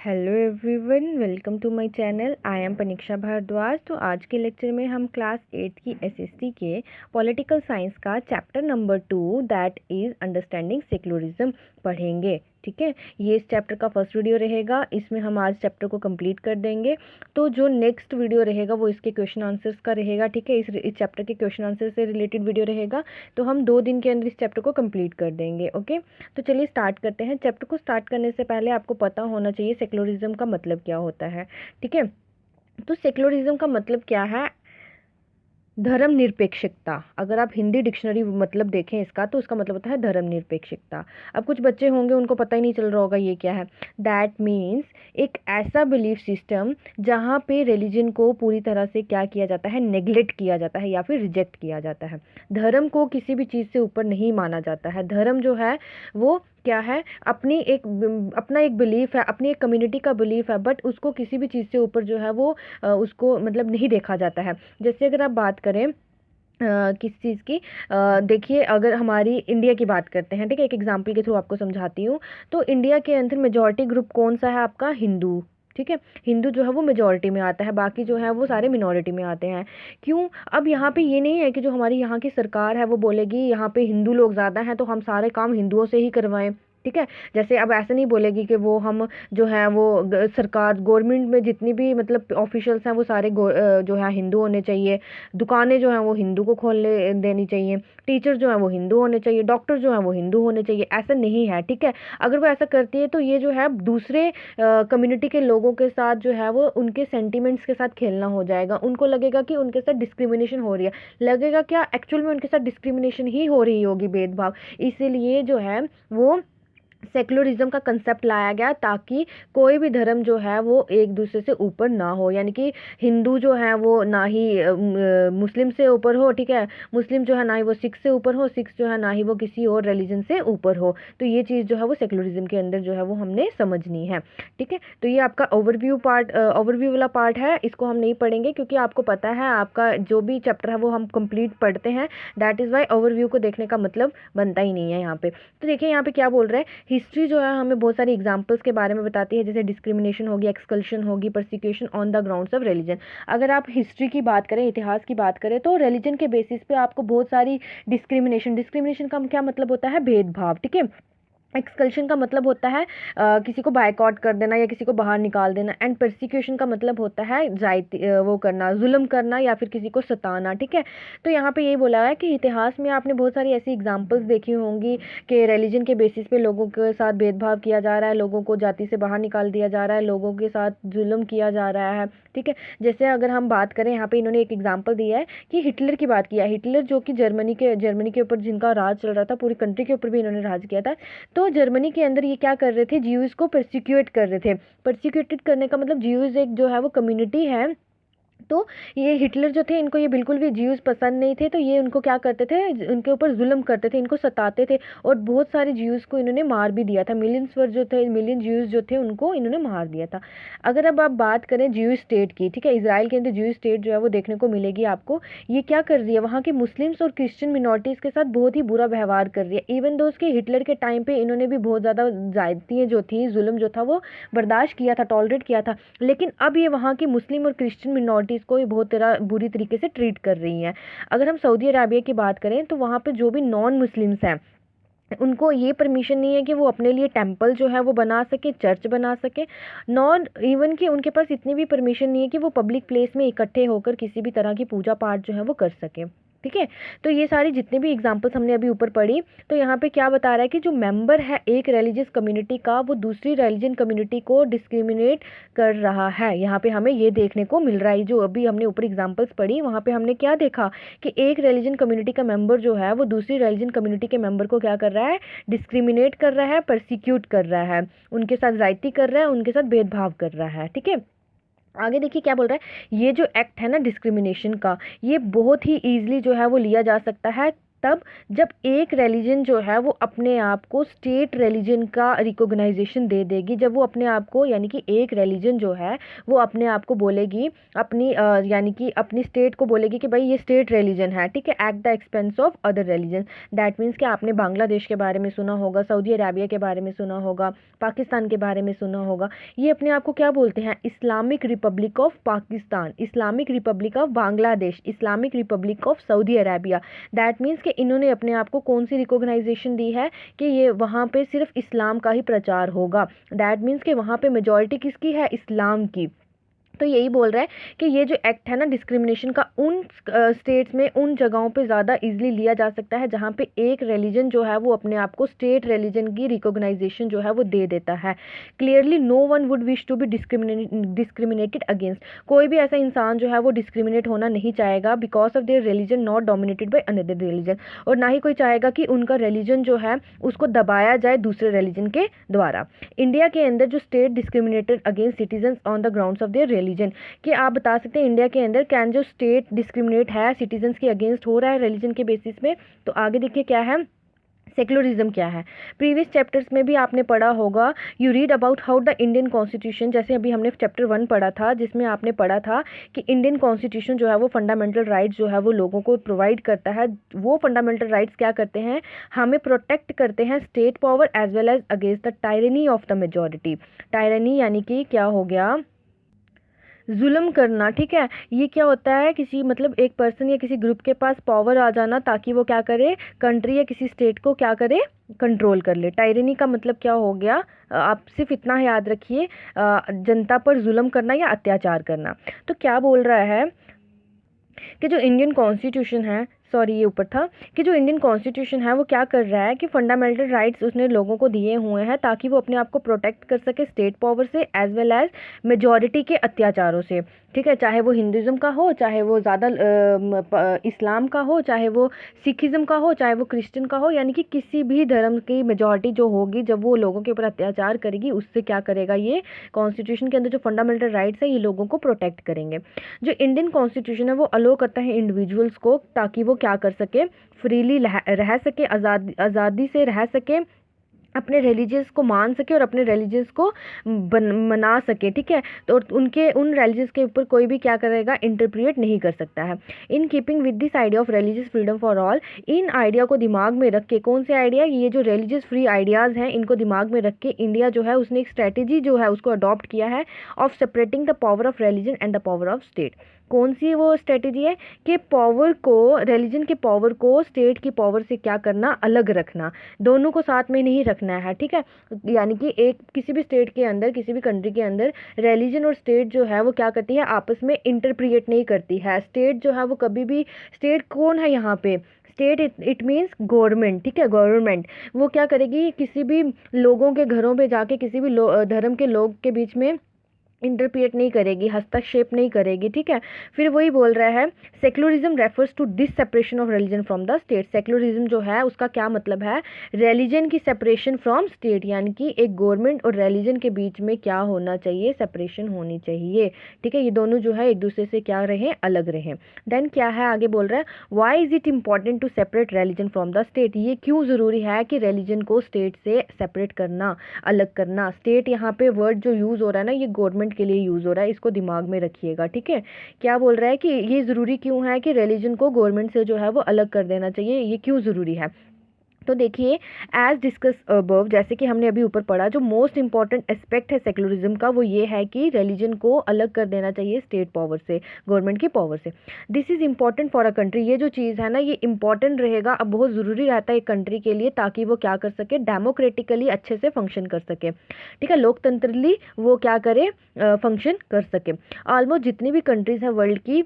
Hello everyone, welcome to my channel. I am Paniksha Bhardwaj. तो आज के लेक्चर में हम क्लास 8 की एसएससी के पॉलिटिकल साइंस का chapter number 2 that is understanding secularism पढ़ेंगे। ठीक है, ये इस चैप्टर का फर्स्ट वीडियो रहेगा। इसमें हम आज चैप्टर को कंप्लीट कर देंगे। तो जो नेक्स्ट वीडियो रहेगा वो इसके क्वेश्चन आंसर्स का रहेगा। ठीक है, इस चैप्टर के क्वेश्चन आंसर से रिलेटेड वीडियो रहेगा। तो हम 2 दिन के अंदर इस चैप्टर को कंप्लीट कर देंगे। ओके, तो चलिए स्टार्ट करते हैं। चैप्टर को स्टार्ट करने से पहले आपको पता होना चाहिए सेक्युलरिज्म का मतलब क्या होता है। ठीक है, तो सेक्युलरिज्म का मतलब क्या है? धर्मनिरपेक्षता। अगर आप हिंदी डिक्शनरी मतलब देखें इसका, तो उसका मतलब होता है धर्मनिरपेक्षता। अब कुछ बच्चे होंगे उनको पता ही नहीं चल रहा होगा ये क्या है। दैट मीन्स एक ऐसा बिलीफ सिस्टम जहाँ पे रिलीजन को पूरी तरह से क्या किया जाता है, नेग्लेक्ट किया जाता है या फिर रिजेक्ट किया जाता है। धर्म को किसी भी चीज़ से ऊपर नहीं माना जाता है। धर्म जो है वो क्या है, अपना एक बिलीफ है, अपनी एक कम्युनिटी का बिलीफ है, बट उसको किसी भी चीज़ से ऊपर जो है वो उसको मतलब नहीं देखा जाता है। जैसे अगर आप बात करें किस चीज़ की, देखिए अगर हमारी इंडिया की बात करते हैं, ठीक है, एक एग्जांपल के थ्रू आपको समझाती हूँ। तो इंडिया के अंदर मेजॉरिटी ग्रुप कौन सा है आपका? हिंदू। ठीक है, हिंदू जो है वो मेजॉरिटी में आता है, बाकी जो है वो सारे मिनॉरिटी में आते हैं। क्यों? अब यहाँ पे ये नहीं है कि जो हमारी यहाँ की सरकार है वो बोलेगी यहाँ पे हिंदू लोग ज़्यादा हैं तो हम सारे काम हिंदुओं से ही करवाएं। ठीक है, जैसे अब ऐसे नहीं बोलेगी कि वो हम जो है वो सरकार गवर्नमेंट में जितनी भी मतलब ऑफिशियल्स हैं वो सारे जो है हिंदू होने चाहिए। दुकानें जो हैं वो हिंदू को खोलने देनी चाहिए। टीचर जो हैं वो हिंदू होने चाहिए। डॉक्टर जो हैं वो हिंदू होने चाहिए। ऐसा नहीं है। ठीक है, अगर वो ऐसा करती है तो ये जो है दूसरे कम्युनिटी के लोगों के साथ जो है वो उनके सेंटिमेंट्स के साथ खेलना हो जाएगा। उनको लगेगा कि उनके साथ डिस्क्रिमिनेशन हो रही है। लगेगा क्या, एक्चुअल में उनके साथ डिस्क्रिमिनेशन ही हो रही होगी, भेदभाव। इसीलिए जो है वो सेक्युलरिज्म का कंसेप्ट लाया गया ताकि कोई भी धर्म जो है वो एक दूसरे से ऊपर ना हो। यानी कि हिंदू जो है वो ना ही मुस्लिम से ऊपर हो। ठीक है, मुस्लिम जो है ना ही वो सिख से ऊपर हो, सिख जो है ना ही वो किसी और रिलीजन से ऊपर हो। तो ये चीज़ जो है वो सेक्युलरिज्म के अंदर जो है वो हमने समझनी है। ठीक है, तो ये आपका ओवरव्यू वाला पार्ट है। इसको हम नहीं पढ़ेंगे क्योंकि आपको पता है आपका जो भी चैप्टर है वो हम कंप्लीट पढ़ते हैं। दैट इज़ वाई ओवरव्यू को देखने का मतलब बनता ही नहीं है यहाँ पे। तो देखिए यहाँ पे क्या बोल रहे हैं। हिस्ट्री जो है हमें बहुत सारी एग्जांपल्स के बारे में बताती है, जैसे डिस्क्रिमिनेशन होगी, एक्सकल्शन होगी, persecution on the grounds of religion. अगर आप हिस्ट्री की बात करें, इतिहास की बात करें, तो रिलीजन के बेसिस पे आपको बहुत सारी डिस्क्रिमिनेशन का क्या मतलब होता है? भेदभाव। ठीक है, एक्सकल्शन का मतलब होता है किसी को बायकॉट कर देना या किसी को बाहर निकाल देना। एंड परसिक्यूशन का मतलब होता है वो करना, जुल्म करना या फिर किसी को सताना। ठीक है, तो यहाँ पे यही बोला है कि इतिहास में आपने बहुत सारी ऐसी एग्जांपल्स देखी होंगी कि रिलीजन के बेसिस पे लोगों के साथ भेदभाव किया जा रहा है, लोगों को जाति से बाहर निकाल दिया जा रहा है, लोगों के साथ जुल्म किया जा रहा है। ठीक है, जैसे अगर हम बात करें, यहाँ पे इन्होंने एक एग्जाम्पल दिया है कि हिटलर की बात किया है। हिटलर जो कि जर्मनी के ऊपर जिनका राज चल रहा था, पूरी कंट्री के ऊपर भी इन्होंने राज किया था। तो जर्मनी के अंदर ये क्या कर रहे थे? ज्यूज को परसिक्यूट कर रहे थे। परसिक्यूटेड करने का मतलब, ज्यूज एक जो है वो कम्युनिटी है। तो ये हिटलर जो थे, इनको ये बिल्कुल भी ज्यूज पसंद नहीं थे। तो ये उनको क्या करते थे, उनके ऊपर जुल्म करते थे, इनको सताते थे और बहुत सारे ज्यूज को इन्होंने मार भी दिया था। मिलियन ज्यूज जो थे उनको इन्होंने मार दिया था। अगर अब आप बात करें ज्यूज स्टेट की, ठीक है, इजराइल के अंदर ज्यूज स्टेट जो है वो देखने को मिलेगी आपको। ये क्या कर रही है, वहाँ के मुस्लिम्स और क्रिश्चियन मिनॉरिटीज़ के साथ बहुत ही बुरा व्यवहार कर रही है। इवन दो उसके हिटलर के टाइम पे इन्होंने भी बहुत ज़्यादा ज्यादतियाँ जो थी, जुल्म जो था वो बर्दाश्त किया था, टॉलरेट किया था। लेकिन अब ये वहाँ की मुस्लिम और क्रिश्चियन मिनॉरिटीज़ को ये बहुत तरह बुरी तरीके से ट्रीट कर रही हैं। अगर हम सऊदी अराबिया की बात करें तो वहाँ पे जो भी नॉन मुस्लिम्स हैं उनको ये परमिशन नहीं है कि वो अपने लिए टेंपल जो है वो बना सके, चर्च बना सके। नॉन इवन कि उनके पास इतनी भी परमिशन नहीं है कि वो पब्लिक प्लेस में इकट्ठे होकर किसी भी तरह की पूजा पाठ जो है वो कर सके। ठीक है, तो ये सारी जितने भी एग्जांपल्स हमने अभी ऊपर पढ़ी, तो यहाँ पे क्या बता रहा है कि जो मेंबर है एक रिलीजियस कम्युनिटी का, वो दूसरी रिलीजन कम्युनिटी को डिस्क्रिमिनेट कर रहा है। यहाँ पे हमें ये देखने को मिल रहा है। जो अभी हमने ऊपर एग्जांपल्स पढ़ी वहाँ पे हमने क्या देखा कि एक रिलीजन कम्युनिटी का मेंबर जो है वो दूसरी रिलीजन कम्युनिटी के मेंबर को क्या कर रहा है? डिस्क्रिमिनेट कर रहा है, परसिक्यूट कर रहा है, उनके साथ ज्यादती कर रहा है, उनके साथ भेदभाव कर रहा है। ठीक है, आगे देखिए क्या बोल रहा है। ये जो एक्ट है ना डिस्क्रिमिनेशन का, ये बहुत ही ईजिली जो है वो लिया जा सकता है। तब जब एक रिलीजन जो है वो अपने आप को स्टेट रिलीजन का रिकॉग्नाइजेशन दे देगी, जब वो अपने आप को यानी कि एक रिलीजन जो है वो अपने आप को बोलेगी अपनी यानी कि अपनी स्टेट को बोलेगी कि भाई ये स्टेट रिलीजन है, ठीक है, at the expense of other religion. That means कि आपने बांग्लादेश के बारे में सुना होगा, सऊदी अरेबिया के बारे में सुना होगा, पाकिस्तान के बारे में सुना होगा। ये अपने आप को क्या बोलते हैं? Islamic Republic of Pakistan, Islamic Republic of Bangladesh, Islamic Republic of Saudi Arabia. That means कि इन्होंने अपने आप को कौन सी रिकॉग्नाइजेशन दी है कि ये वहाँ पे सिर्फ इस्लाम का ही प्रचार होगा। दैट मीन्स कि वहाँ पे मेजॉरिटी किसकी है? इस्लाम की। तो यही बोल रहा है कि ये जो एक्ट है ना डिस्क्रिमिनेशन का, उन स्टेट्स में उन जगहों पे ज़्यादा इजीली लिया जा सकता है जहाँ पे एक रिलीजन जो है वो अपने आप को स्टेट रिलीजन की रिकॉग्नाइजेशन जो है वो दे देता है। Clearly no one would wish to be discriminated against. कोई भी ऐसा इंसान जो है वो डिस्क्रिमिनेट होना नहीं चाहेगा because of their religion not dominated by another religion. और ना ही कोई चाहेगा कि उनका रिलीजन जो है उसको दबाया जाए दूसरे रिलीजन के द्वारा। इंडिया के अंदर जो state discriminated against citizen on the grounds of their religion, कि आप बता सकते हैं इंडिया के अंदर कैन जो स्टेट डिस्क्रिमिनेट है सिटीजन्स के अगेंस्ट हो रहा है रिलीजन के बेसिस में। तो आगे देखिए क्या है, सेक्युलरिज्म क्या है। प्रीवियस चैप्टर्स में भी आपने पढ़ा होगा, you read about how the Indian constitution, जैसे अभी हमने चैप्टर 1 पढ़ा था जिसमें आपने पढ़ा था कि इंडियन कॉन्स्टिट्यूशन जो है वो फंडामेंटल राइट्स जो है वो लोगों को प्रोवाइड करता है। वो फंडामेंटल राइट्स क्या करते हैं? हमें प्रोटेक्ट करते हैं state power as well as against the tyranny of the majority. Tyranny यानी कि क्या हो गया? जुल्म करना, ठीक है। ये क्या होता है? किसी मतलब एक पर्सन या किसी ग्रुप के पास पावर आ जाना ताकि वो क्या करे? कंट्री या किसी स्टेट को क्या करे? कंट्रोल कर ले। टायरनी का मतलब क्या हो गया? आप सिर्फ इतना याद रखिए, जनता पर जुल्म करना या अत्याचार करना। तो क्या बोल रहा है कि जो इंडियन कॉन्स्टिट्यूशन है, सॉरी ये ऊपर था, कि जो इंडियन कॉन्स्टिट्यूशन है वो क्या कर रहा है कि फंडामेंटल राइट्स उसने लोगों को दिए हुए हैं ताकि वो अपने आप को प्रोटेक्ट कर सके स्टेट पावर से एज वेल एज मेजॉरिटी के अत्याचारों से, ठीक है। चाहे वो हिंदुज़म का हो, चाहे वो ज़्यादा इस्लाम का हो, चाहे वो सिखिज़म का हो, चाहे वो क्रिश्चियन का हो, यानी कि किसी भी धर्म की मेजॉरिटी जो होगी जब वो लोगों के ऊपर अत्याचार करेगी उससे क्या करेगा? ये कॉन्स्टिट्यूशन के अंदर जो फंडामेंटल राइट्स है ये लोगों को प्रोटेक्ट करेंगे। जो इंडियन कॉन्स्टिट्यूशन है वो अलो करता है इंडिविजुअल्स को ताकि वो क्या कर सके? फ्रीली रह सके, आज़ादी से रह सके, अपने रिलीजियस को मान सके और अपने रिलीजियस को मना सके, ठीक है। तो उनके उन रिलीजियस के ऊपर कोई भी क्या करेगा? इंटरप्रिएट नहीं कर सकता है। In keeping with this idea of religious freedom for all, in idea को दिमाग में रख के, कौन से आइडिया? ये जो रिलीजियस फ्री आइडियाज़ हैं इनको दिमाग में रख के इंडिया जो है उसने एक स्ट्रेटेजी जो है उसको अडॉप्ट किया है of separating the power of religion and the power of state. कौन सी वो स्ट्रेटेजी है कि पावर को, रिलीजन के पावर को स्टेट की पावर से क्या करना? अलग रखना, दोनों को साथ में नहीं रखना है, ठीक है। यानी कि एक किसी भी स्टेट के अंदर, किसी भी कंट्री के अंदर रिलीजन और स्टेट जो है वो क्या करती है? आपस में इंटरप्रिएट नहीं करती है। स्टेट जो है वो कभी भी, स्टेट कौन है यहाँ पे? स्टेट इट मीन्स गवर्नमेंट, ठीक है। गवर्नमेंट वो क्या करेगी? किसी भी लोगों के घरों पे जाके किसी भी धर्म के लोग के बीच में इंटरप्रिएट नहीं करेगी, हस्तक्षेप नहीं करेगी, ठीक है। फिर वही बोल रहा है secularism refers to this separation of religion from the state. Secularism जो है उसका क्या मतलब है? रिलीजन की सेपरेशन फ्रॉम स्टेट, यानी कि एक गवर्नमेंट और रिलीजन के बीच में क्या होना चाहिए? सेपरेशन होनी चाहिए, ठीक है। ये दोनों जो है एक दूसरे से क्या रहे? अलग रहे। देन क्या है आगे बोल रहा है, why is it important to separate religion from the state. ये क्यों ज़रूरी है कि रिलीजन को स्टेट से सेपरेट करना, अलग करना। स्टेट यहाँ पे वर्ड जो यूज़ हो रहा है ना ये गवर्नमेंट के लिए यूज़ हो रहा है, इसको दिमाग में रखिएगा, ठीक है। क्या बोल रहा है कि ये ज़रूरी क्यों है कि रिलीजन को गवर्नमेंट से जो है वो अलग कर देना चाहिए, ये क्यों ज़रूरी है? तो देखिए एज डिस्कस अबव, जैसे कि हमने अभी ऊपर पढ़ा, जो मोस्ट इंपॉर्टेंट एस्पेक्ट है सेक्युलरिज्म का वो ये है कि रिलीजन को अलग कर देना चाहिए स्टेट पावर से, गवर्नमेंट की पावर से। This is important for a country, ये जो चीज़ है ना ये इंपॉर्टेंट रहेगा, अब बहुत ज़रूरी रहता है एक कंट्री के लिए ताकि वो क्या कर सके? डेमोक्रेटिकली अच्छे से फंक्शन कर सके, ठीक है। लोकतंत्रली वो क्या करे? फंक्शन कर सके। ऑलमोस्ट जितनी भी कंट्रीज़ हैं वर्ल्ड की,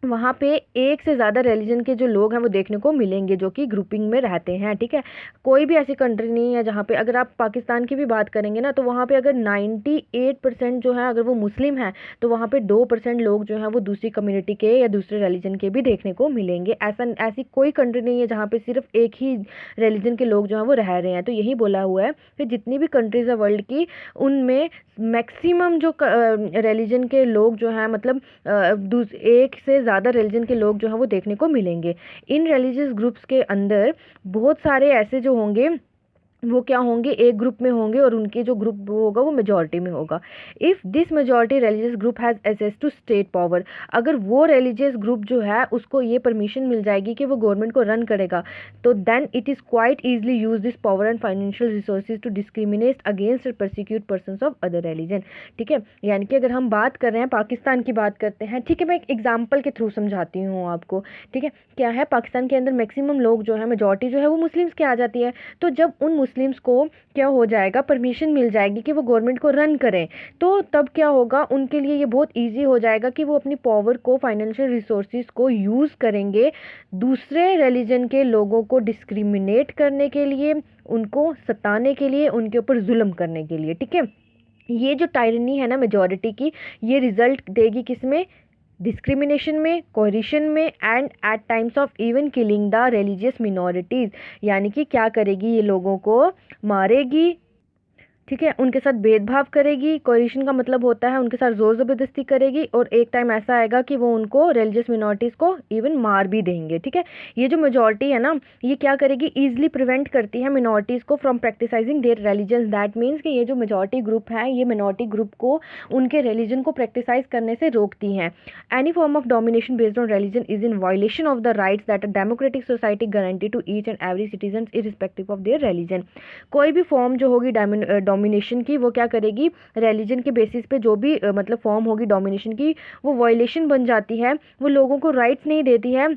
वहाँ पे एक से ज़्यादा रिलीजन के जो लोग हैं वो देखने को मिलेंगे जो कि ग्रुपिंग में रहते हैं, ठीक है। कोई भी ऐसी कंट्री नहीं है जहाँ पे, अगर आप पाकिस्तान की भी बात करेंगे ना तो वहाँ पे अगर 98% जो है अगर वो मुस्लिम हैं तो वहाँ पे 2% लोग जो हैं वो दूसरी कम्युनिटी के या दूसरे रिलीजन के भी देखने को मिलेंगे। ऐसी कोई कंट्री नहीं है जहाँ पे सिर्फ एक ही रिलीजन के लोग जो हैं वो रह रहे हैं। तो यही बोला हुआ है कि जितनी भी कंट्रीज़ है वर्ल्ड की उनमें मैक्सिमम जो रिलीजन के लोग जो हैं मतलब एक से ज़्यादा रिलीजन के लोग जो हैं वो देखने को मिलेंगे। इन रिलीजियस ग्रुप्स के अंदर बहुत सारे ऐसे जो होंगे वो क्या होंगे, एक ग्रुप में होंगे और उनके जो ग्रुप होगा वो मेजॉरिटी में होगा। If this majority religious group has access to state power, अगर वो रिलीजियस ग्रुप जो है उसको ये परमिशन मिल जाएगी कि वो गवर्नमेंट को रन करेगा, तो then it is quite easily use this power and financial resources to discriminate against or persecute persons of other religion. ठीक है, यानी कि अगर हम बात कर रहे हैं पाकिस्तान की बात करते हैं, ठीक है, मैं एक एग्जाम्पल के थ्रू समझाती हूँ आपको। ठीक है, क्या है, पाकिस्तान के अंदर मैक्सिमम लोग जो है, मेजॉरिटी जो है वो मुस्लिम्स के आ जाती है। तो जब उन मुस्लिम्स को क्या हो जाएगा, परमिशन मिल जाएगी कि वो गवर्नमेंट को रन करें, तो तब क्या होगा, उनके लिए ये बहुत इजी हो जाएगा कि वो अपनी पावर को, फाइनेंशियल रिसोर्सेज को यूज़ करेंगे दूसरे रिलीजन के लोगों को डिस्क्रिमिनेट करने के लिए, उनको सताने के लिए, उनके ऊपर जुल्म करने के लिए। ठीक है, ये जो टायरनी है ना मेजॉरिटी की, ये रिजल्ट देगी किसमें, डिस्क्रिमिनेशन में, कोरिशन में, and at times of even killing the religious minorities. यानी कि क्या करेगी, ये लोगों को मारेगी, ठीक है, उनके साथ भेदभाव करेगी। कोरिशन का मतलब होता है उनके साथ ज़ोर ज़बरदस्ती करेगी, और एक टाइम ऐसा आएगा कि वो उनको रिलीजियस मिनॉरिटीज़ को इवन मार भी देंगे। ठीक है, ये जो मेजॉरिटी है ना, ये क्या करेगी, ईजिली प्रिवेंट करती है मिनॉरिटीज़ को from practising their religion. That means कि ये जो मेजॉरिटी ग्रुप है, ये मिनॉरिटी ग्रुप को उनके रिलीजन को प्रैक्टिसाइज करने से रोकती हैं। Any form of domination based on religion is in violation of the rights that a democratic society guarantee to each and every citizen irrespective of their religion. कोई भी फॉर्म जो होगी डोमिनेशन की, वो क्या करेगी, रिलीजन के बेसिस पे जो भी मतलब फॉर्म होगी डोमिनेशन की, वो वायलेशन बन जाती है, वो लोगों को राइट्स नहीं देती है,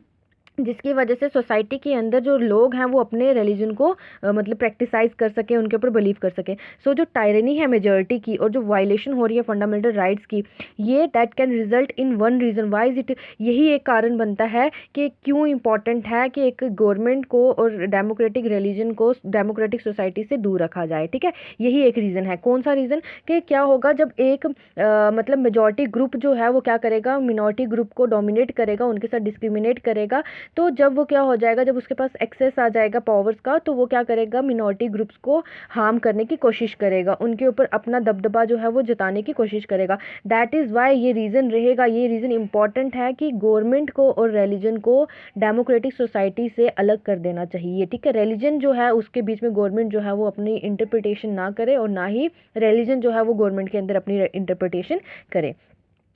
जिसकी वजह से सोसाइटी के अंदर जो लोग हैं वो अपने रिलीजन को मतलब प्रैक्टिसाइज कर सकें, उनके ऊपर बिलीव कर सकें। सो जो टायरनी है मेजॉरिटी की और जो वायलेशन हो रही है फंडामेंटल राइट्स की, ये that can result in one reason why is it, यही एक कारण बनता है कि क्यों इम्पॉर्टेंट है कि एक गवर्नमेंट को और डेमोक्रेटिक रिलीजन को डेमोक्रेटिक सोसाइटी से दूर रखा जाए। ठीक है, यही एक रीज़न है। कौन सा रीज़न, कि क्या होगा जब एक मतलब मेजॉरिटी ग्रुप जो है वो क्या करेगा, मिनॉरिटी ग्रुप को डोमिनेट करेगा, उनके साथ डिस्क्रिमिनेट करेगा, तो जब वो क्या हो जाएगा, जब उसके पास एक्सेस आ जाएगा पावर्स का, तो वो क्या करेगा, मिनॉरिटी ग्रुप्स को हार्म करने की कोशिश करेगा, उनके ऊपर अपना दबदबा जो है वो जताने की कोशिश करेगा। दैट इज़ वाई ये रीज़न रहेगा, ये रीज़न इंपॉर्टेंट है कि गवर्नमेंट को और रिलीजन को डेमोक्रेटिक सोसाइटी से अलग कर देना चाहिए। ठीक है, रिलीजन जो है उसके बीच में गवर्नमेंट जो है वो अपनी इंटरप्रिटेशन ना करे, और ना ही रिलीजन जो है वो गवर्नमेंट के अंदर अपनी इंटरप्रिटेशन करे।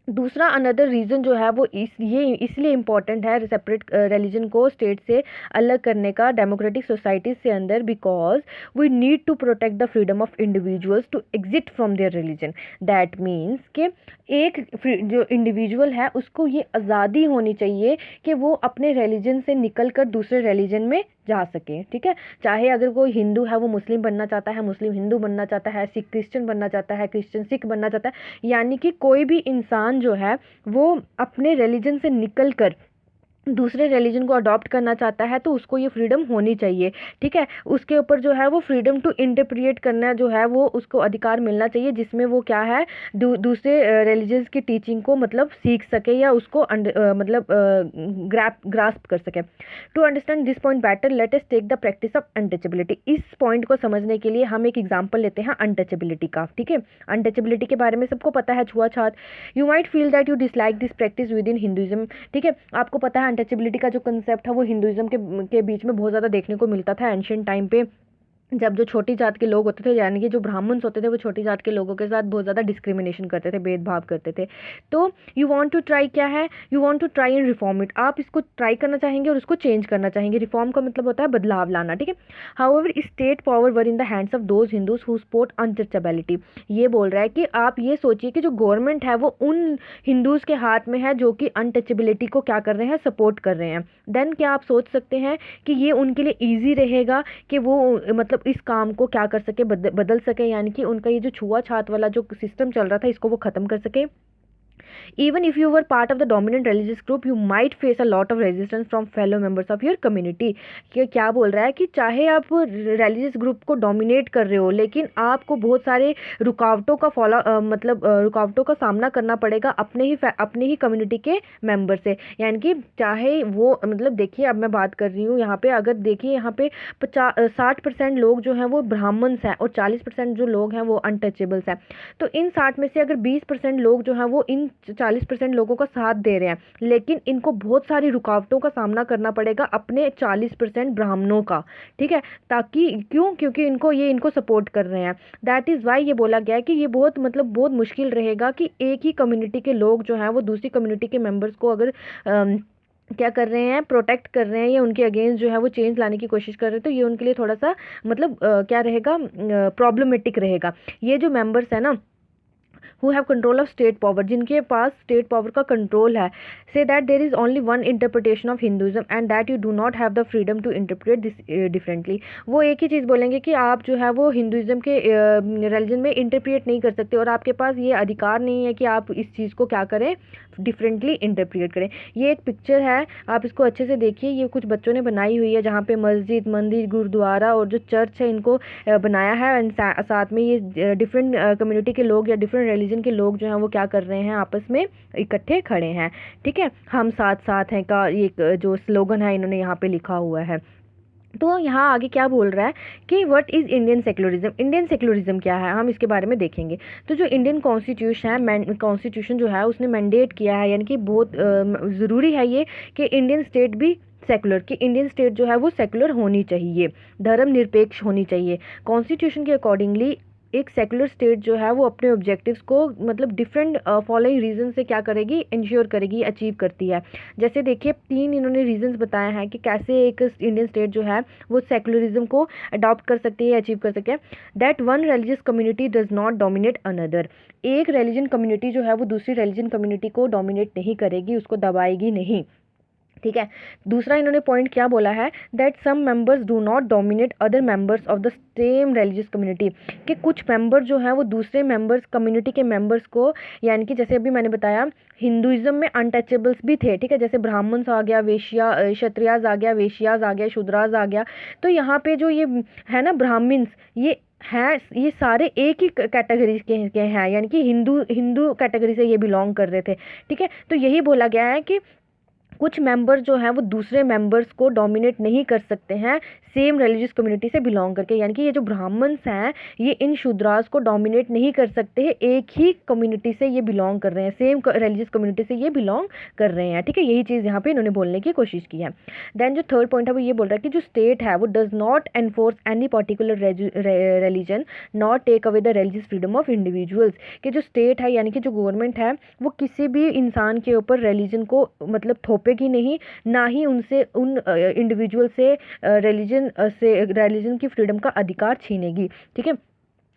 दूसरा अनदर रीज़न जो है वो ये इसलिए इम्पॉर्टेंट है सेपरेट रिलीजन को स्टेट से अलग करने का डेमोक्रेटिक सोसाइटीज़ से अंदर, because we need to protect the freedom of individuals to exit from their religion. That means कि एक जो इंडिविजुअल है उसको ये आज़ादी होनी चाहिए कि वो अपने रिलीजन से निकल कर दूसरे रिलीजन में जा सके। ठीक है, चाहे अगर कोई हिंदू है वो मुस्लिम बनना चाहता है, मुस्लिम हिंदू बनना चाहता है, सिख क्रिश्चियन बनना चाहता है, क्रिश्चियन सिख बनना चाहता है, यानी कि कोई भी इंसान जो है वो अपने रिलीजन से निकल कर दूसरे रिलीजन को अडॉप्ट करना चाहता है, तो उसको ये फ्रीडम होनी चाहिए। ठीक है, उसके ऊपर जो है वो फ्रीडम टू इंटरप्रिएट करना जो है वो उसको अधिकार मिलना चाहिए, जिसमें वो क्या है, दूसरे रिलीजन्स की टीचिंग को मतलब सीख सके या उसको मतलब ग्रास्प कर सके। To understand this point better let us take the practice of untouchability. इस पॉइंट को समझने के लिए हम एक एग्जाम्पल लेते हैं अनटचेबिलिटी का। ठीक है, अनटचेबिलिटी के बारे में सबको पता है, छुआछात। You might feel that you dislike this practice within Hinduism. ठीक है, आपको पता है अनटचेबिलिटी का जो कंसेप्ट है वो हिंदुइज्म के बीच में बहुत ज़्यादा देखने को मिलता था एंशिएंट टाइम पे, जब जो छोटी जात के लोग होते थे, यानी कि जो ब्राह्मण्स होते थे, वो छोटी जात के लोगों के साथ बहुत ज़्यादा डिस्क्रिमिनेशन करते थे, भेदभाव करते थे। तो यू वांट टू ट्राई क्या है, you want to try and reform it. आप इसको ट्राई करना चाहेंगे और उसको चेंज करना चाहेंगे। रिफॉर्म का मतलब होता है बदलाव लाना। ठीक है, however state power were in the hands of those Hindus who support untouchability. ये बोल रहा है कि आप ये सोचिए कि जो गवर्नमेंट है वो उन हिंदूज़ के हाथ में है जो कि अनटचेबिलिटी को क्या कर रहे हैं, सपोर्ट कर रहे हैं। देन क्या आप सोच सकते हैं कि ये उनके लिए ईजी रहेगा कि वो मतलब इस काम को क्या कर सके, बदल सके, यानी कि उनका ये जो छुआछात वाला जो सिस्टम चल रहा था इसको वो ख़त्म कर सके। Even if you were part of the dominant religious group, you might face a lot of resistance from fellow members of your community। क्या बोल रहा है कि चाहे आप रिलीजियस ग्रुप को डोमिनेट कर रहे हो, लेकिन आपको बहुत सारे रुकावटों का मतलब रुकावटों का सामना करना पड़ेगा अपने ही कम्युनिटी के मेंबर से। यानी कि चाहे वो मतलब देखिए, अब मैं बात कर रही हूँ यहाँ पे, अगर देखिए यहाँ पे 60% लोग जो हैं वो ब्राह्मण्स हैं और 40% जो लोग हैं वो अनटचेबल्स हैं। तो इन 60 में से अगर 20% लोग जो हैं वो इन इन 40% लोगों का साथ दे रहे हैं, लेकिन इनको बहुत सारी रुकावटों का सामना करना पड़ेगा अपने 40% ब्राह्मणों का, ठीक है। ताकि क्यों, क्योंकि इनको सपोर्ट कर रहे हैं। दैट इज़ वाई ये बोला गया है कि ये बहुत मतलब बहुत मुश्किल रहेगा कि एक ही कम्युनिटी के लोग जो हैं वो दूसरी कम्युनिटी के मेंबर्स को अगर क्या कर रहे हैं, प्रोटेक्ट कर रहे हैं या उनके अगेंस्ट जो है वो चेंज लाने की कोशिश कर रहे हैं, तो ये उनके लिए थोड़ा सा मतलब क्या रहेगा, प्रॉब्लमेटिक रहेगा। ये जो मेंबर्स है ना who have control of state power, जिनके पास state power का control है, say that there is only one interpretation of Hinduism and that you do not have the freedom to interpret this differently। वो एक ही चीज़ बोलेंगे कि आप जो है वो हिंदुज़म के रिलीजन में इंटरप्रेट नहीं कर सकते और आपके पास ये अधिकार नहीं है कि आप इस चीज़ को क्या करें, डिफरेंटली इंटरप्रेट करें। ये एक पिक्चर है, आप इसको अच्छे से देखिए, ये कुछ बच्चों ने बनाई हुई है जहाँ पे मस्जिद, मंदिर, गुरुद्वारा और जो चर्च है इनको बनाया है। एंड साथ में ये डिफरेंट कम्युनिटी के लोग या डिफरेंट रिलीजन के लोग जो हैं वो क्या कर रहे हैं, आपस में इकट्ठे खड़े हैं, ठीक है। हम साथ साथ हैं का ये जो स्लोगन है इन्होंने यहाँ पे लिखा हुआ है। तो यहाँ आगे क्या बोल रहा है कि what is Indian secularism, Indian secularism क्या है, हम इसके बारे में देखेंगे। तो जो इंडियन कॉन्स्टिट्यूशन जो है उसने मैंडेट किया है, यानी कि बहुत ज़रूरी है ये कि इंडियन स्टेट भी सेकुलर, कि इंडियन स्टेट जो है वो सेकुलर होनी चाहिए, धर्म निरपेक्ष होनी चाहिए। कॉन्स्टिट्यूशन के अकॉर्डिंगली एक सेकुलर स्टेट जो है वो अपने ऑब्जेक्टिव्स को मतलब डिफरेंट फॉलोइंग रीजन से क्या करेगी, इंश्योर करेगी, अचीव करती है। जैसे देखिए 3 इन्होंने रीजंस बताए हैं कि कैसे एक इंडियन स्टेट जो है वो सेकुलरिज्म को अडॉप्ट कर सकती है, अचीव कर सकती है। That one religious community does not dominate another, एक रिलीजन कम्युनिटी जो है वो दूसरी रिलीजन कम्युनिटी को डोमिनेट नहीं करेगी, उसको दबाएगी नहीं, ठीक है। दूसरा इन्होंने पॉइंट क्या बोला है, that some members do not dominate other members of the same religious community, कि कुछ मेंबर जो हैं वो दूसरे मेंबर्स कम्युनिटी के मेंबर्स को, यानी कि जैसे अभी मैंने बताया हिंदुइज्म में अनटचेबल्स भी थे, ठीक है, जैसे ब्राह्मण्स आ गया, वेश्या क्षत्रियाज आ गया, वेश्याज आ गया, शूद्राज आ गया। तो यहाँ पे जो ये है ना ब्राह्मण्स, ये हैं, ये सारे एक ही कैटेगरी के हैं, यानी कि हिंदू कैटेगरी से ये बिलोंग कर रहे थे, ठीक है। तो यही बोला गया है कि कुछ मेंबर जो हैं वो दूसरे मेंबर्स को डोमिनेट नहीं कर सकते हैं सेम रिलीजियस कम्युनिटी से बिलोंग करके, यानी कि ये जो ब्राह्मण्स हैं ये इन शूद्रास को डोमिनेट नहीं कर सकते हैं, एक ही कम्युनिटी से ये बिलोंग कर रहे हैं, सेम रिलीजियस कम्युनिटी से ये बिलोंग कर रहे हैं, ठीक है। यही चीज़ यहाँ पे इन्होंने बोलने की कोशिश की है। देन जो थर्ड पॉइंट है वो ये बोल रहा है कि जो स्टेट है वो does not enforce any particular religion, not take away the religious freedom of individuals, कि जो स्टेट है यानी कि जो गवर्नमेंट है वो किसी भी इंसान के ऊपर रिलीजन को मतलब थोपेगी नहीं, ना ही उनसे उन इंडिविजुअल से रिलीजन की फ्रीडम का अधिकार छीनेगी, ठीक है।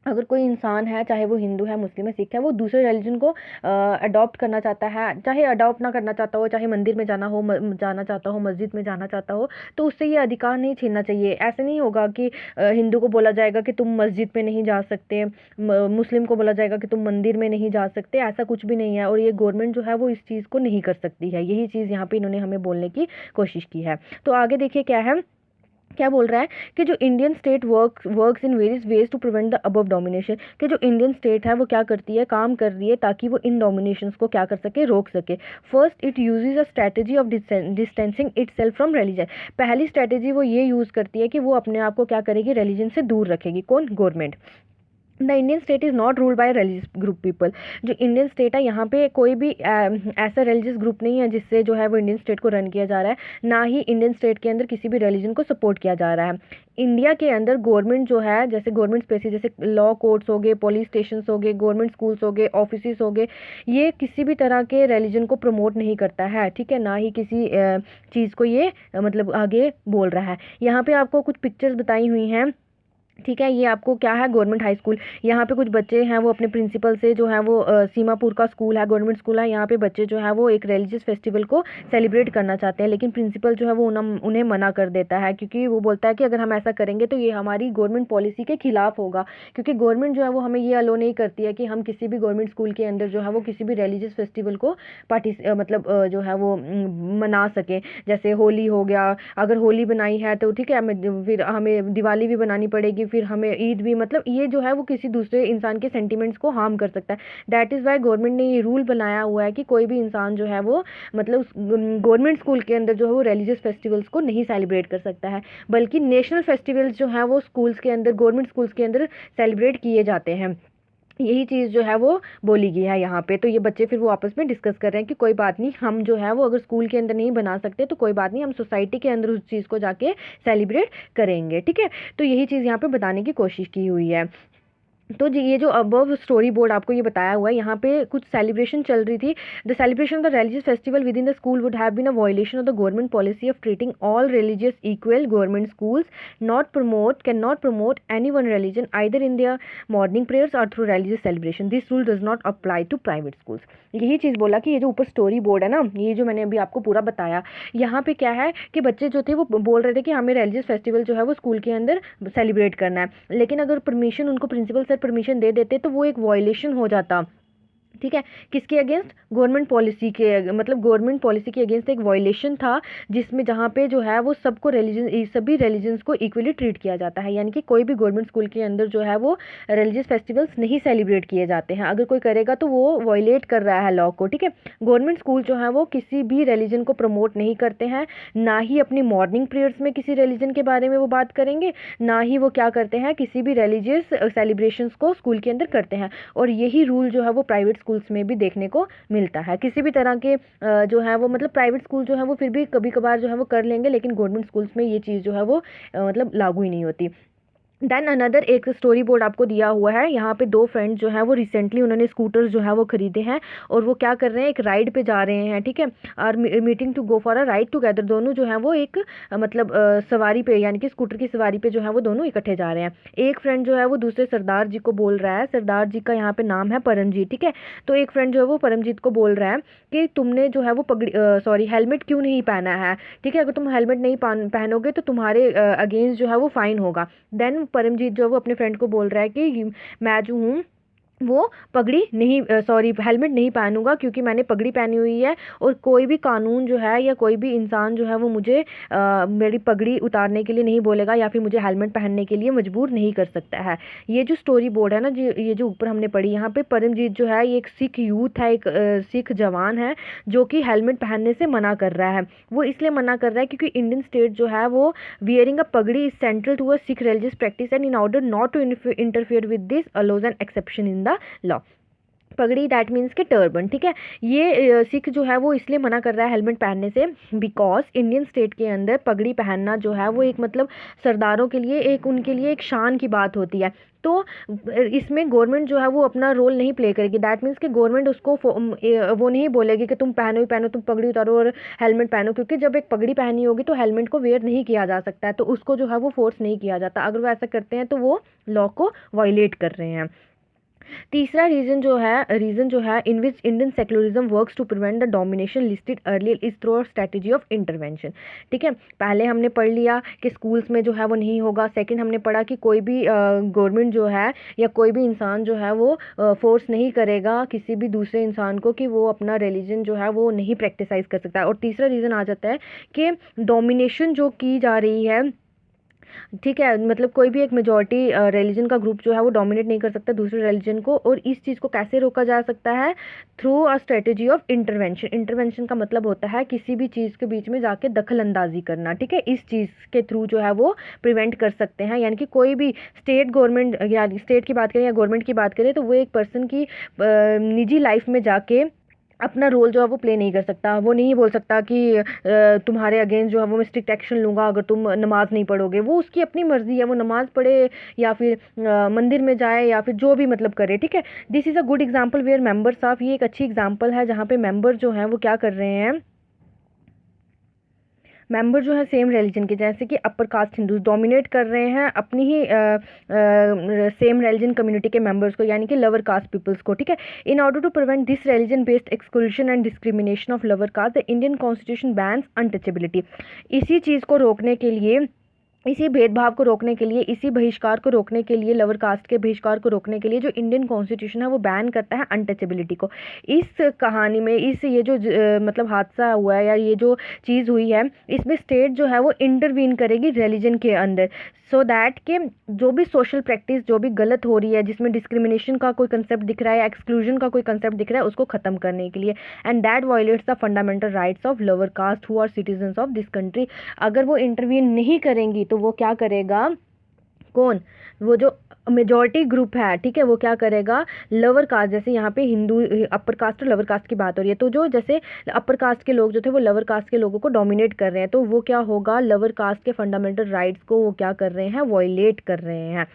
अगर कोई इंसान है, चाहे वो हिंदू है, मुस्लिम है, सिख है, वो दूसरे रिलीजन को अडॉप्ट करना चाहता है, चाहे अडॉप्ट ना करना चाहता हो, चाहे मंदिर में जाना चाहता हो, मस्जिद में जाना चाहता हो, तो उससे ये अधिकार नहीं छीनना चाहिए। ऐसे नहीं होगा कि हिंदू को बोला जाएगा कि तुम मस्जिद में नहीं जा सकते, मुस्लिम को बोला जाएगा कि तुम मंदिर में नहीं जा सकते, ऐसा कुछ भी नहीं है। और ये गवर्नमेंट जो है वो इस चीज़ को नहीं कर सकती है, यही चीज़ यहाँ पे इन्होंने हमें बोलने की कोशिश की है। तो आगे देखिए क्या है, क्या बोल रहा है कि जो Indian state works in various ways to prevent the above domination, कि जो इंडियन स्टेट है वो क्या करती है, काम कर रही है ताकि वो इन डोमिनेशंस को क्या कर सके, रोक सके। First it uses a strategy of distancing itself from religion, पहली स्ट्रैटेजी वो ये यूज़ करती है कि वो अपने आप को क्या करेगी, रिलीजन से दूर रखेगी। कौन, government. The Indian state is not ruled by religious group people, जो इंडियन स्टेट है यहाँ पे कोई भी ऐसा रिलीजियस ग्रुप नहीं है जिससे जो है वो इंडियन स्टेट को रन किया जा रहा है, ना ही इंडियन स्टेट के अंदर किसी भी रिलीजन को सपोर्ट किया जा रहा है। इंडिया के अंदर गवर्नमेंट जो है, जैसे गवर्नमेंट स्पेसिस, जैसे लॉ कोर्ट्स हो गए, पुलिस स्टेशन हो गए, गवर्नमेंट स्कूल्स हो गए, ऑफिस हो गए, ये किसी भी तरह के रिलीजन को प्रमोट नहीं करता है, ठीक है, ना ही किसी चीज़ को ये मतलब आगे बोल रहा है। यहाँ पे आपको कुछ पिक्चर्स बताई हुई हैं, ठीक है। ये आपको क्या है, गवर्नमेंट हाई स्कूल, यहाँ पे कुछ बच्चे हैं वो अपने प्रिंसिपल से जो है वो सीमापुर का स्कूल है, गवर्नमेंट स्कूल है, यहाँ पे बच्चे जो है वो एक रिलीजियस फेस्टिवल को सेलिब्रेट करना चाहते हैं, लेकिन प्रिंसिपल जो है वो उन्हें मना कर देता है, क्योंकि वो बोलता है कि अगर हम ऐसा करेंगे तो ये हमारी गवर्नमेंट पॉलिसी के खिलाफ होगा, क्योंकि गवर्नमेंट जो है वो हमें ये अलो नहीं करती है कि हम किसी भी गवर्नमेंट स्कूल के अंदर जो है वो किसी भी रिलीजियस फेस्टिवल को जो है वो मना सकें। जैसे होली हो गया, अगर होली बनाई है तो ठीक है, फिर हमें दिवाली भी बनानी पड़ेगी, फिर हमें ईद भी, मतलब ये जो है वो किसी दूसरे इंसान के सेंटिमेंट्स को हार्म कर सकता है। दैट इज़ वाई गवर्नमेंट ने ये रूल बनाया हुआ है कि कोई भी इंसान जो है वो मतलब गवर्नमेंट स्कूल के अंदर जो है वो रिलीजियस फेस्टिवल्स को नहीं सेलिब्रेट कर सकता है, बल्कि नेशनल फेस्टिवल्स जो हैं वो स्कूल्स के अंदर, गवर्नमेंट स्कूल्स के अंदर सेलिब्रेट किए जाते हैं। यही चीज़ जो है वो बोली गई है यहाँ पे। तो ये बच्चे फिर वो आपस में डिस्कस कर रहे हैं कि कोई बात नहीं, हम जो है वो अगर स्कूल के अंदर नहीं बना सकते तो कोई बात नहीं, हम सोसाइटी के अंदर उस चीज़ को जाके सेलिब्रेट करेंगे, ठीक है। तो यही चीज़ यहाँ पे बताने की कोशिश की हुई है। तो जी ये जो अबव स्टोरी बोर्ड आपको ये बताया हुआ है, यहाँ पे कुछ सेलिब्रेशन चल रही थी। The celebration of the religious festival within the school would have been a violation of the government policy of treating all religious equal. Government schools can not promote any one religion either in their morning prayers or through religious celebration. This rule does not apply to private schools. यही चीज़ बोला कि ये जो ऊपर story board है ना, ये जो मैंने अभी आपको पूरा बताया, यहाँ पे क्या है कि बच्चे जो थे वो बोल रहे थे कि हमें रिलीजियस फेस्टिवल जो है वो स्कूल के अंदर सेलिब्रेट करना है, लेकिन अगर परमिशन उनको प्रिंसिपल सर परमिशन दे देते तो वो एक वायलेशन हो जाता, ठीक है। किसके अगेंस्ट? गवर्नमेंट पॉलिसी के, मतलब गवर्नमेंट पॉलिसी के अगेंस्ट एक वायलेशन था, जिसमें जहाँ पे जो है वो सबको रिलीजन, सभी रिलीजन्स को इक्वली ट्रीट किया जाता है। यानी कि कोई भी गवर्नमेंट स्कूल के अंदर जो है वो रिलीजियस फेस्टिवल्स नहीं सेलिब्रेट किए जाते हैं। अगर कोई करेगा तो वो वायलेट कर रहा है लॉ को, ठीक है। गवर्नमेंट स्कूल जो है वो किसी भी रिलीजन को प्रमोट नहीं करते हैं, ना ही अपनी मॉर्निंग प्रेयर्स में किसी रिलीजन के बारे में वो बात करेंगे, ना ही वो क्या करते हैं किसी भी रिलीजियस सेलिब्रेशंस को स्कूल के अंदर करते हैं। और यही रूल जो है वो प्राइवेट स्कूल्स में भी देखने को मिलता है। किसी भी तरह के जो है वो, मतलब प्राइवेट स्कूल जो है वो फिर भी कभी कभार जो है वो कर लेंगे, लेकिन गवर्नमेंट स्कूल्स में ये चीज़ जो है वो मतलब लागू ही नहीं होती। देन अनदर एक स्टोरी बोर्ड आपको दिया हुआ है। यहाँ पे दो फ्रेंड्स जो है वो रिसेंटली उन्होंने स्कूटर्स जो है वो खरीदे हैं, और वो क्या कर रहे हैं, एक राइड पे जा रहे हैं, ठीक है। और meeting to go for a ride together. दोनों जो है वो एक मतलब सवारी पे, यानी कि स्कूटर की सवारी पे जो है वो दोनों इकट्ठे जा रहे हैं। एक फ्रेंड जो है वो दूसरे सरदार जी को बोल रहा है, सरदार जी का यहाँ पे नाम है परमजीत, ठीक है। तो एक फ्रेंड जो है वो परमजीत को बोल रहा है कि तुमने जो है वो सॉरी हेलमेट क्यों नहीं पहना है, ठीक है। अगर तुम हेलमेट नहीं पहनोगे तो तुम्हारे अगेंस्ट जो है वो फाइन होगा। देन परमजीत जो है वो अपने फ्रेंड को बोल रहा है कि मैं जो हूँ वो पगड़ी नहीं, सॉरी हेलमेट नहीं पहनूंगा, क्योंकि मैंने पगड़ी पहनी हुई है, और कोई भी कानून जो है या कोई भी इंसान जो है वो मुझे मेरी पगड़ी उतारने के लिए नहीं बोलेगा, या फिर मुझे हेलमेट पहनने के लिए मजबूर नहीं कर सकता है। ये जो स्टोरी बोर्ड है ना जी, ये जो ऊपर हमने पढ़ी, यहाँ पे परमजीत जो है ये एक सिख यूथ है, एक सिख जवान है जो कि हेलमेट पहनने से मना कर रहा है। वो इसलिए मना कर रहा है क्योंकि इंडियन स्टेट जो है वो wearing a pagdi is central to a Sikh religious practice, and in order not to interfere with this allows an exception in the law. Pagdi that means के टर्बन, ठीक है। ये सिख जो है वो इसलिए मना कर रहा है हेलमेट पहनने से, बिकॉज इंडियन स्टेट के अंदर पगड़ी पहनना जो है वो एक मतलब सरदारों के लिए एक, उनके लिए एक शान की बात होती है। तो इसमें गवर्नमेंट जो है वो अपना रोल नहीं प्ले करेगी। दैट मीन्स कि गवर्नमेंट उसको वो नहीं बोलेगी कि तुम पहनो ही पहनो, तुम पगड़ी उतारो और हेलमेट पहनो, क्योंकि जब एक पगड़ी पहनी होगी तो हेलमेट को वेयर नहीं किया जा सकता है, तो उसको जो है वो फोर्स नहीं किया जाता। अगर वो ऐसा करते हैं तो वो लॉ को वायलेट कर रहे हैं। तीसरा रीजन जो है in which Indian secularism works to prevent the domination listed earlier is through a strategy of intervention, ठीक है। पहले हमने पढ़ लिया कि स्कूल्स में जो है वो नहीं होगा। सेकंड हमने पढ़ा कि कोई भी गवर्नमेंट जो है या कोई भी इंसान जो है वो फोर्स नहीं करेगा किसी भी दूसरे इंसान को कि वो अपना रिलीजन जो है वो नहीं प्रैक्टिसाइज कर सकता है। और तीसरा रीज़न आ जाता है कि डोमिनेशन जो की जा रही है, ठीक है, मतलब कोई भी एक मेजॉरिटी रिलीजन का ग्रुप जो है वो डोमिनेट नहीं कर सकता दूसरे रिलीजन को। और इस चीज़ को कैसे रोका जा सकता है? Through a strategy of intervention. Intervention का मतलब होता है किसी भी चीज़ के बीच में जाके दखल अंदाजी करना, ठीक है। इस चीज़ के थ्रू जो है वो प्रिवेंट कर सकते हैं। यानी कि कोई भी स्टेट गवर्नमेंट या स्टेट की बात करें या गवर्नमेंट की बात करें तो वो एक पर्सन की निजी लाइफ में जाके अपना रोल जो है वो प्ले नहीं कर सकता। वो नहीं बोल सकता कि तुम्हारे अगेंस्ट जो है वो मैं स्ट्रिक्ट एक्शन लूँगा अगर तुम नमाज़ नहीं पढ़ोगे। वो उसकी अपनी मर्ज़ी है, वो नमाज़ पढ़े या फिर मंदिर में जाए या फिर जो भी मतलब करे, ठीक है। This is a good example where members of, ये एक अच्छी एग्जाम्पल है जहाँ पे मेंबर जो हैं वो क्या कर रहे हैं, मेंबर जो है सेम रिलीजन के, जैसे कि अपर कास्ट हिंदूज डोमिनेट कर रहे हैं अपनी ही सेम रिलीजन कम्युनिटी के मेंबर्स को, यानी कि लोअर कास्ट पीपल्स को, ठीक है। In order to prevent this religion based exclusion and discrimination of lower caste, the Indian constitution bans untouchability. इसी चीज़ को रोकने के लिए, इसी भेदभाव को रोकने के लिए, इसी बहिष्कार को रोकने के लिए, लोअर कास्ट के बहिष्कार को रोकने के लिए जो इंडियन कॉन्स्टिट्यूशन है वो बैन करता है अनटचेबिलिटी को। इस कहानी में ये जो मतलब हादसा हुआ है या ये जो चीज़ हुई है, इसमें स्टेट जो है वो इंटरवीन करेगी रिलीजन के अंदर, सो दैट के जो भी सोशल प्रैक्टिस जो भी गलत हो रही है, जिसमें डिस्क्रिमिनेशन का कोई कंसेप्ट दिख रहा है या एक्सक्लूजन का कोई कंसेप्ट दिख रहा है, उसको ख़त्म करने के लिए। And that violates the fundamental rights of lower caste who are citizens of this country. अगर वो इंटरवीन नहीं करेंगी तो वो क्या करेगा, कौन, वो जो मेजॉरिटी ग्रुप है, ठीक है, वो क्या करेगा, लोअर कास्ट, जैसे यहाँ पे हिंदू अपर कास्ट और लोअर कास्ट की बात हो रही है, तो जो जैसे अपर कास्ट के लोग जो थे वो लोअर कास्ट के लोगों को डोमिनेट कर रहे हैं, तो वो क्या होगा, लोअर कास्ट के फंडामेंटल राइट्स को वो क्या कर रहे हैं, वॉयलेट कर रहे हैं।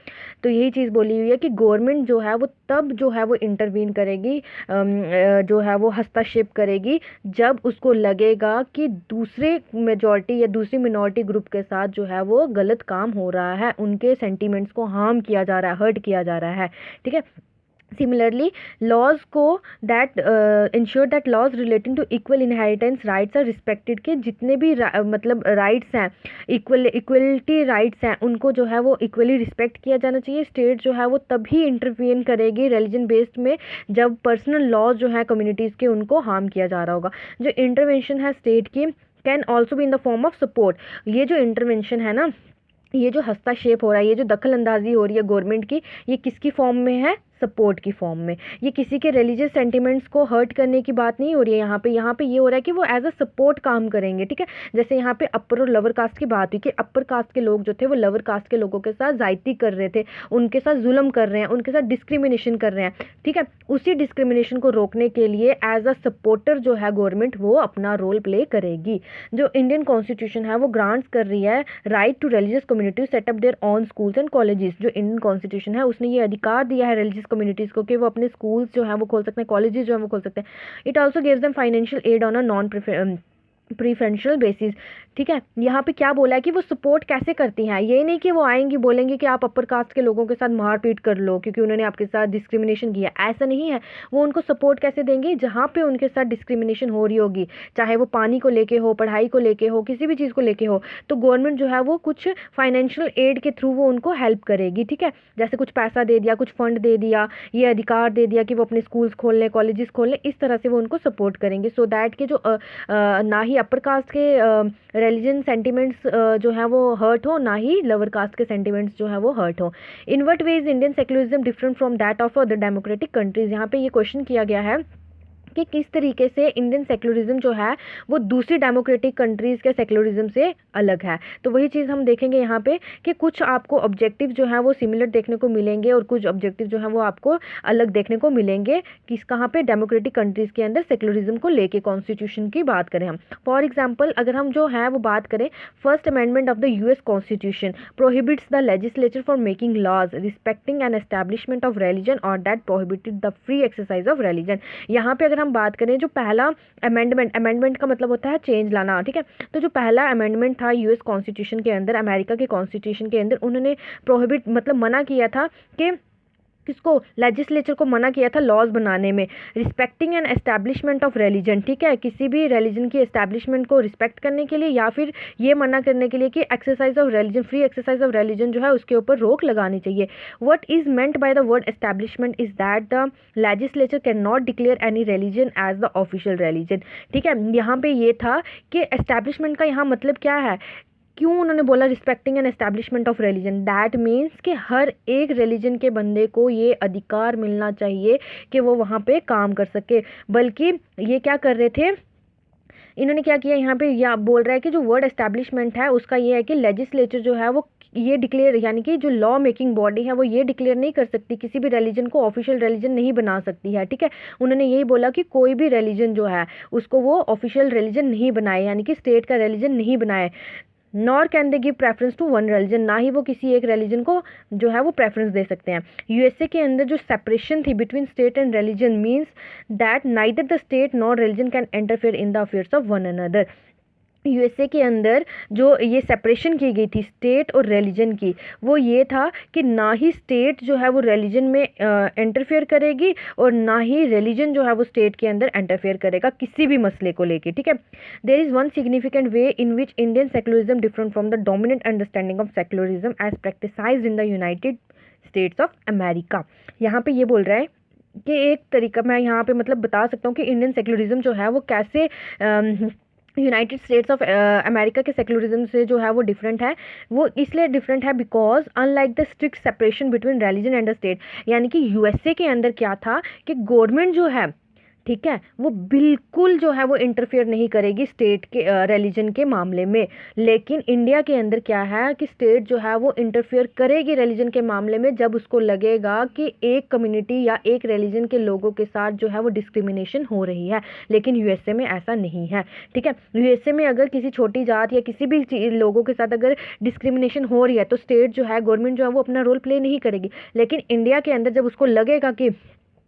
तो यही चीज़ बोली हुई है कि गवर्नमेंट जो है वो तब जो है वो इंटरवीन करेगी, जो है वो हस्तक्षेप करेगी, जब उसको लगेगा कि दूसरे मेजॉरिटी या दूसरी मिनॉरिटी ग्रुप के साथ जो है वो गलत काम हो रहा है, उनके सेंटीमेंट्स को हार्म किया जा रहा है, हर्ट किया जा रहा है, ठीक है। सिमिलरली लॉज को that ensure that laws relating to equal inheritance rights are respected, के जितने भी मतलब राइट्स हैं, इक्वलिटी राइट्स हैं, उनको जो है वो इक्वली रिस्पेक्ट किया जाना चाहिए। स्टेट जो है वो तभी इंटरवीन करेगी रिलीजन बेस्ड में जब पर्सनल लॉज जो है कम्युनिटीज़ के उनको हार्म किया जा रहा होगा। जो इंटरवेंशन है स्टेट की can also be in the form of support. ये जो इंटरवेंशन है ना, ये जो हस्तक्षेप हो रहा है, ये जो दखल अंदाजी हो रही है गवर्नमेंट की, ये किसकी फॉर्म में है, सपोर्ट की फॉर्म में। ये किसी के रिलीजियस सेंटिमेंट्स को हर्ट करने की बात नहीं हो रही है यहाँ पे ये हो रहा है कि वो एज अ सपोर्ट काम करेंगे, ठीक है। जैसे यहाँ पे अपर और लोअर कास्ट की बात हुई कि अपर कास्ट के लोग जो थे वो लोअर कास्ट के लोगों के साथ ज्यादती कर रहे थे, उनके साथ जुल्म कर रहे हैं, उनके साथ डिस्क्रिमिनेशन कर रहे हैं, ठीक है। उसी डिस्क्रिमिनेशन को रोकने के लिए एज अ सपोर्टर जो है गवर्नमेंट वो अपना रोल प्ले करेगी। जो इंडियन कॉन्स्टिट्यूशन है वो ग्रांट्स कर रही है right to religious community set up their own schools and colleges. जो इंडियन कॉन्स्टिट्यूशन है उसने ये अधिकार दिया है रिलीजियस कम्युनिटीज़ को कि वो अपने स्कूल्स जो है वो खोल सकते हैं, कॉलेजेस जो है वो खोल सकते हैं। It also gives them financial aid on a non preferential basis, ठीक है। यहाँ पे क्या बोला है कि वो सपोर्ट कैसे करती हैं, ये नहीं कि वो आएंगी बोलेंगे कि आप अपर कास्ट के लोगों के साथ मारपीट कर लो क्योंकि उन्होंने आपके साथ डिस्क्रिमिनेशन किया, ऐसा नहीं है। वो उनको सपोर्ट कैसे देंगे, जहाँ पे उनके साथ डिस्क्रिमिनेशन हो रही होगी, चाहे वो पानी को लेके हो, पढ़ाई को लेके हो, किसी भी चीज़ को लेके हो, तो गवर्नमेंट जो है वो कुछ फाइनेंशियल एड के थ्रू वो उनको हेल्प करेगी, ठीक है। जैसे कुछ पैसा दे दिया, कुछ फंड दे दिया, ये अधिकार दे दिया कि वो अपने स्कूल्स खोल लें, कॉलेजेस खोल लें, इस तरह से वो उनको सपोर्ट करेंगे सो दैट के जो ना ही अपर कास्ट के रिलीजन सेंटिमेंट्स जो है वो हर्ट हो, ना ही लोअर कास्ट के सेंटिमेंट्स जो है वो हर्ट हो। In what way is Indian secularism different from that of other democratic countries. यहाँ पे ये क्वेश्चन किया गया है कि किस तरीके से इंडियन सेक्युलरिज्म जो है वो दूसरी डेमोक्रेटिक कंट्रीज़ के सेक्युलरिज्म से अलग है। तो वही चीज़ हम देखेंगे यहाँ पे कि कुछ आपको ऑब्जेक्टिव जो है वो सिमिलर देखने को मिलेंगे और कुछ ऑब्जेक्टिव जो है वो आपको अलग देखने को मिलेंगे किस कहाँ पे डेमोक्रेटिक कंट्रीज़ के अंदर सेक्युलरिज्म को लेके कॉन्स्टिट्यूशन की बात करें हम। फॉर एग्जाम्पल अगर हम जो है वो बात करें, first amendment of the US constitution prohibits the legislature for making laws respecting an establishment of religion और that prohibited the free exercise of religion. यहाँ पे अगर हम बात करें जो पहला अमेंडमेंट का मतलब होता है चेंज लाना, ठीक है। तो जो पहला अमेंडमेंट था यूएस कॉन्स्टिट्यूशन के अंदर, अमेरिका के कॉन्स्टिट्यूशन के अंदर, उन्होंने प्रोहिबिट मतलब मना किया था कि किसको, लेजिस्लेचर को मना किया था लॉज बनाने में, respecting an establishment of religion, ठीक है, किसी भी रिलीजन की एस्टैब्लिशमेंट को रिस्पेक्ट करने के लिए या फिर ये मना करने के लिए कि exercise of religion, free exercise of religion जो है उसके ऊपर रोक लगानी चाहिए। What is meant by the word establishment is that the legislature can not declare any religion as the official religion, ठीक है। यहाँ पे ये था कि एस्टैब्लिशमेंट का यहाँ मतलब क्या है, क्यों उन्होंने बोला respecting an establishment of religion, that means कि हर एक रिलीजन के बंदे को ये अधिकार मिलना चाहिए कि वो वहाँ पे काम कर सके। बल्कि ये क्या कर रहे थे, इन्होंने क्या किया यहाँ पे, या बोल रहा है कि जो वर्ड एस्टैब्लिशमेंट है उसका ये है कि लेजिस्लेचर जो है वो ये डिक्लेयर, यानी कि जो लॉ मेकिंग बॉडी है वो ये डिक्लेयर नहीं कर सकती, किसी भी रिलीजन को ऑफिशियल रिलीजन नहीं बना सकती है, ठीक है। उन्होंने यही बोला कि कोई भी रिलीजन जो है उसको वो ऑफिशियल रिलीजन नहीं बनाए, यानी कि स्टेट का रिलीजन नहीं बनाए। Nor can they give preference to one religion, ना ही वो किसी एक रिलीजन को जो है वो प्रेफरेंस दे सकते हैं। यूएसए के अंदर जो सेपरेशन थी between state and religion means that neither the state nor religion can interfere in the affairs of one another. USA के अंदर जो ये सेपरेशन की गई थी स्टेट और रिलीजन की, वो ये था कि ना ही स्टेट जो है वो रिलीजन में इंटरफेयर करेगी और ना ही रिलीजन जो है वो स्टेट के अंदर इंटरफेयर करेगा किसी भी मसले को लेके, ठीक है। There is one significant way in which Indian secularism different from the dominant understanding of secularism as practised in the United States of America. यहाँ पे ये बोल रहा है कि एक तरीका मैं यहाँ पे मतलब बता सकता हूँ कि इंडियन सेक्युलरिज्म जो है वो कैसे यूनाइटेड स्टेट्स ऑफ अमेरिका के सेक्युलरिज्म से जो है वो डिफरेंट है। वो इसलिए डिफरेंट है because unlike the strict separation between religion and the state, यानी कि यूएसए के अंदर क्या था कि गवर्नमेंट जो है, ठीक है, वो बिल्कुल जो है वो इंटरफेयर नहीं करेगी स्टेट के रिलीजन के मामले में। लेकिन इंडिया के अंदर क्या है कि स्टेट जो है वो इंटरफेयर करेगी रिलीजन के मामले में जब उसको लगेगा कि एक कम्युनिटी या एक रिलीजन के लोगों के साथ जो है वो डिस्क्रिमिनेशन हो रही है। लेकिन यूएसए में ऐसा नहीं है। ठीक है, यूएसए में अगर किसी छोटी जात या किसी भी लोगों के साथ अगर डिस्क्रिमिनेशन हो रही है तो स्टेट जो है, गवर्नमेंट जो है वो अपना रोल प्ले नहीं करेगी। लेकिन इंडिया के अंदर जब उसको लगेगा कि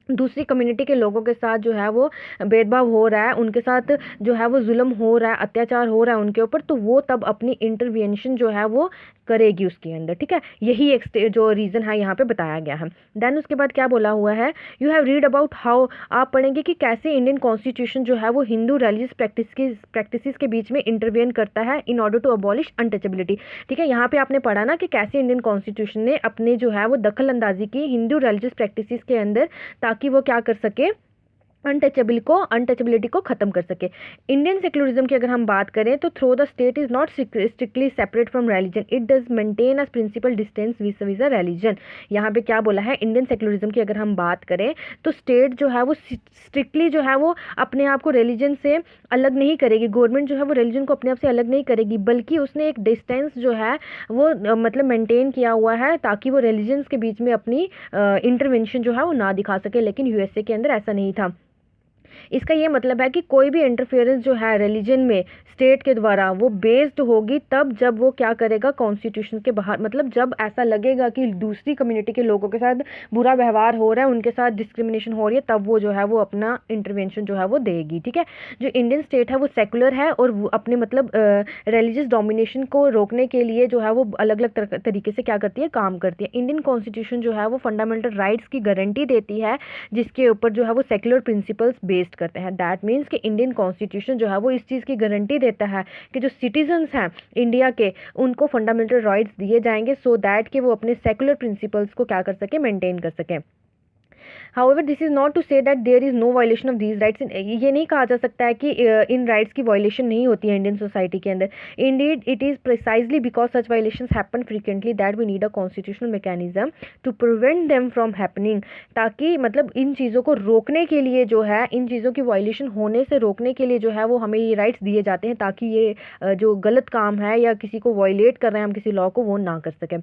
दूसरी कम्युनिटी के लोगों के साथ जो है वो भेदभाव हो रहा है, उनके साथ जो है वो जुल्म हो रहा है, अत्याचार हो रहा है उनके ऊपर, तो वो तब अपनी इंटरवेंशन जो है वो करेगी उसके अंदर। ठीक है, यही एक जो रीज़न है यहाँ पे बताया गया है। देन उसके बाद क्या बोला हुआ है, you have read about how, आप पढ़ेंगे कि कैसे इंडियन कॉन्स्टिट्यूशन जो है वो हिंदू रिलीजियस प्रैक्टिसेस के बीच में इंटरवेन करता है in order to abolish untouchability. ठीक है, यहाँ पे आपने पढ़ा ना कि कैसे इंडियन कॉन्स्टिट्यूशन ने अपने जो है वो दखल अंदाजी की हिंदू रिलीजियस प्रैक्टिसेस के अंदर, ताकि वो क्या कर सके, अनटचेबिलिटी को खत्म कर सके। इंडियन सेक्युलरिज्म की अगर हम बात करें तो through the state is not strictly separate from religion, it does maintain a principle distance vis vis a religion. यहाँ पे क्या बोला है, इंडियन सेक्युलरिज्म की अगर हम बात करें तो स्टेट जो है वो स्ट्रिक्टली जो है वो अपने आप को रिलीजन से अलग नहीं करेगी, गवर्नमेंट जो है वो रिलीजन को अपने आप से अलग नहीं करेगी, बल्कि उसने एक डिस्टेंस जो है वो मतलब मेंटेन किया हुआ है ताकि वो रिलीजन्स के बीच में अपनी इंटरवेंशन जो है वो ना दिखा सके। लेकिन यूएसए के अंदर ऐसा नहीं था। इसका ये मतलब है कि कोई भी इंटरफेरेंस जो है रिलीजन में स्टेट के द्वारा वो बेस्ड होगी तब जब वो क्या करेगा, कॉन्स्टिट्यूशन के बाहर, मतलब जब ऐसा लगेगा कि दूसरी कम्युनिटी के लोगों के साथ बुरा व्यवहार हो रहा है, उनके साथ डिस्क्रिमिनेशन हो रही है, तब वो जो है वो अपना इंटरवेंशन जो है वो देगी। ठीक है, जो इंडियन स्टेट है वो सेकुलर है और वो अपने मतलब रिलीजियस डोमिनेशन को रोकने के लिए जो है वो अलग अलग तरीके से क्या करती है, काम करती है। इंडियन कॉन्स्टिट्यूशन जो है वो फंडामेंटल राइट्स की गारंटी देती है जिसके ऊपर जो है वो सेकुलर प्रिंसिपल्स बेस्ड करते हैं। दैट मीन्स कि इंडियन कॉन्स्टिट्यूशन जो है वो इस चीज़ की गारंटी देता है कि जो सिटीजन्स हैं इंडिया के, उनको फंडामेंटल राइट्स दिए जाएंगे सो दैट कि वो अपने सेकुलर प्रिंसिपल्स को क्या कर सके, मेंटेन कर सकें। However, this is not to say that there is no violation of these rights. ये नहीं कहा जा सकता है कि इन राइट्स की वायलेशन नहीं होती है इंडियन सोसाइटी के अंदर। Indeed, it is precisely because such violations happen frequently that we need a constitutional mechanism to prevent them from happening. ताकि मतलब इन चीज़ों को रोकने के लिए जो है, इन चीज़ों की वायलेशन होने से रोकने के लिए जो है वो हमें ये राइट्स दिए जाते हैं ताकि ये जो गलत काम है या किसी को वायलेट कर रहे हैं हम किसी लॉ को, वो ना कर सकें।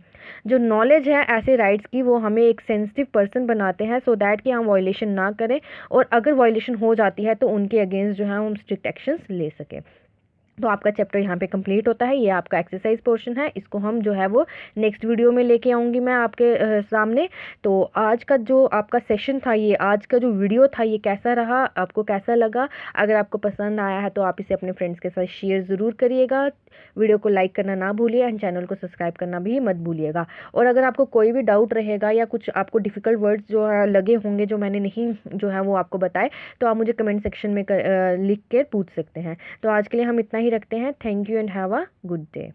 जो नॉलेज है ऐसे राइट्स की वो हमें एक सेंसिटिव पर्सन बनाते हैं सो दैट कि हम वायलेशन ना करें, और अगर वायलेशन हो जाती है तो उनके अगेंस्ट जो है हम स्ट्रिक्ट एक्शंस ले सकें। तो आपका चैप्टर यहाँ पे कंप्लीट होता है। ये आपका एक्सरसाइज पोर्शन है, इसको हम जो है वो नेक्स्ट वीडियो में लेके आऊँगी मैं आपके सामने। तो आज का जो आपका सेशन था, ये आज का जो वीडियो था, ये कैसा रहा, आपको कैसा लगा? अगर आपको पसंद आया है तो आप इसे अपने फ्रेंड्स के साथ शेयर ज़रूर करिएगा। वीडियो को लाइक करना ना भूलिए एंड चैनल को सब्सक्राइब करना भी मत भूलिएगा। और अगर आपको कोई भी डाउट रहेगा या कुछ आपको डिफ़िकल्ट वर्ड्स जो है लगे होंगे जो मैंने नहीं जो है वो आपको बताए, तो आप मुझे कमेंट सेक्शन में लिख कर पूछ सकते हैं। तो आज के लिए हम इतना ही रखते हैं। Thank you and have a good day.